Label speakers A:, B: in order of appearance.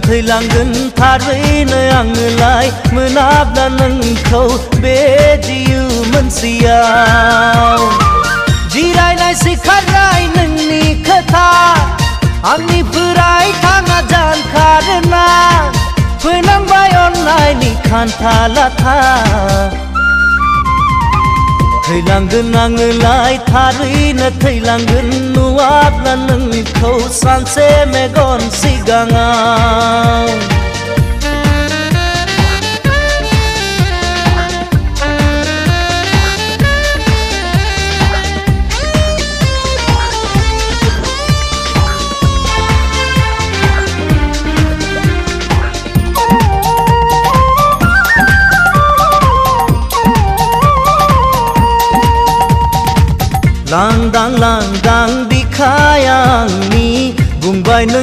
A: थैलांगोन थारैनो आङोलाय मोनाब्ला नोंखौ बे जिउ मोनसेयाव जिरायनाय सिखारनाय नोंनि खोथा आंनिफ्राय थाङा जानखारोना फैनांबाय अननायनि खान्था लाथा थैलांगोन आङोलाय थारैनो थैलांगोन नुवाब्ला नोंखौ सानसे मेगन सिगाङाव लांदां लांदां बिखाया आंनि बुंबाय नों